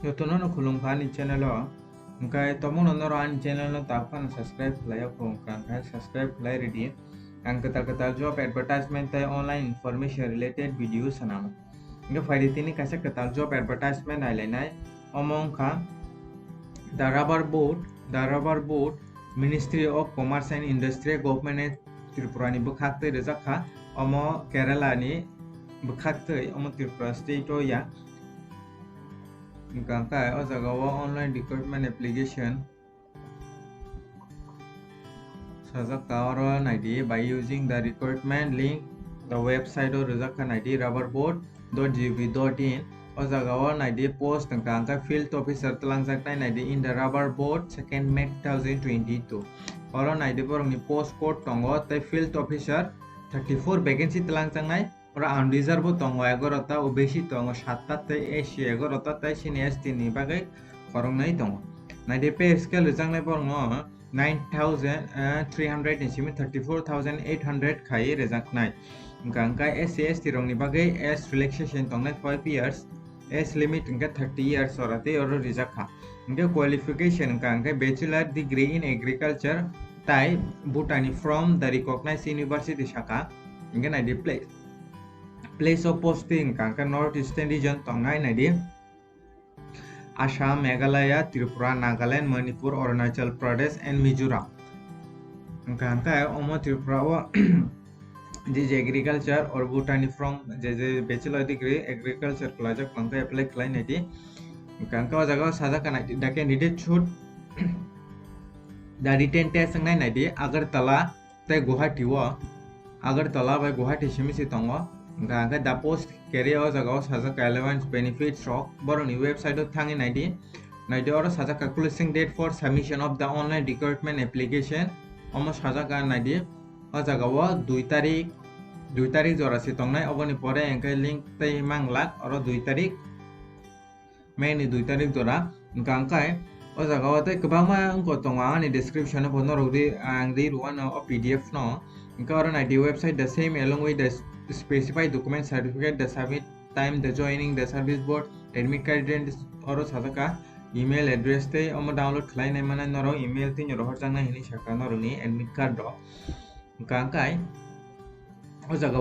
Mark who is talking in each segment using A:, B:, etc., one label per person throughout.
A: Yotono no Khulumkha ni channel o angkai tomon onoro an channel no tapkan subscribe khlaya Khulumkha angkai subscribe khlai ready ang ketal job advertisement tai online information related videos sanam angkai faidi tini kasa ketal job advertisement ailenai omongkha the rubber board Ministry of Commerce and Industry Government Tripura ni bukhaktei rejakha omo Kerala ni bukhaktei omo Tripura state o ya angkai o jaga o online recruitment application sajaka oro naidi by using the recruitment link the website or rejakha naidi rubberboard.gov.in o jaga o naidi post angkai field officer talangjaknai naidi in the rubberboard 2nd May 2022 oro naidi borong ni post code tongo tai field officer 34 vacancy talangjaknai ora unreserved tongo 11ta o beshi tongo 7ta tai AC 11ta tai sini ST ni bagai korongnai tongo naidi pay scale rejangnai borong 9,300 ni simi 34,800 khai rejaknai angkai SC ST rong ni bagai age relaxation tongnai 5 years age limit angkai 30 years orate oro rejakha angkai qualification angkai bachelor degree in agriculture tai Bhutani from the recognized university shaka angkai naidi place of posting angkai north eastern region tongnai naidi Assam, Meghalaya, Tripura, Nagaland, Manipur, Arunachal Pradesh, and Mizoram. Angkai omo Tripura o this agriculture or Bhutani from the bachelor degree agriculture project angkai apply khlai naidi angkai o jaga sajaka naidi the candidate should the written test ngai naidi Agartala tai Guwahati o Agartala by Guwahati simisi tongo angkai the post carry o jaga o sajaka allowance benefits rock boroni website o thangi naidi oro sajaka closing date for submission of the online recruitment application omo sajaka naidi o jaga o 2 tarik jorasi tongnai oboni pore angkai link tai manglak oro 2 tarik May ni 2 tarik jora angkai o jaga o tai kwbangma ongko tongo ani description o norogdi angdi ruano o PDF no angkai oro naidi website the same along with the specified document certificate the submit time the joining the service board admit card oro sajaka email address tai omo download khlai nai manai noro email tin rohor jangnai hini saka noro ni admit card ro angkai o jaga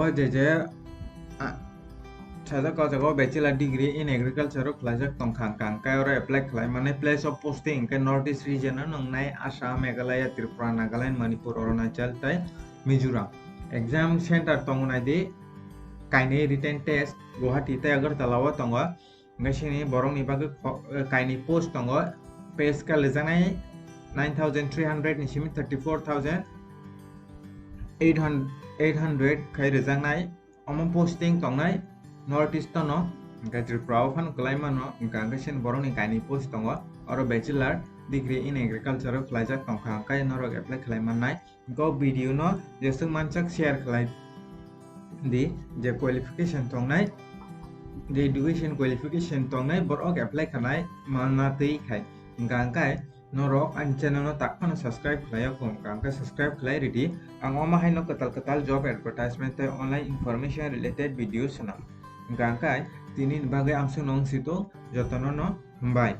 A: o je sajaka o jaga o bachelor degree in agriculture o khlaijak tongkha angkai oro apply khlai manai place of posting angkai north east region o nongnai Assam, Meghalaya, Tripura, Nagaland, Manipur, Arunachal tai Mizoram exam center tongo naidi kainai written test Guwahati tai Agartala o tongo angkai sini borong ni bagai kainai post tongo pay scale rejangnai 9,300 ni simi 34,800 khai rejangnai omo posting tongnai north east no angkai Tripura o phan khlaima no angkai sin borong ni kainai post tongo oro bachelor degree in agriculture o khlaijak tongkha angkai norok apply khlai mannai go video no jesung manchak share khlai di je qualification tongnai the education qualification tongnai borok apply khanai manna tei khai angkai norok an channel no takpan subscribe khlaya angkai subscribe khlai ready ang oma haino ketal job advertisement tai online information related videos na angkai tini bagai amsung nong situ jotono no Hambai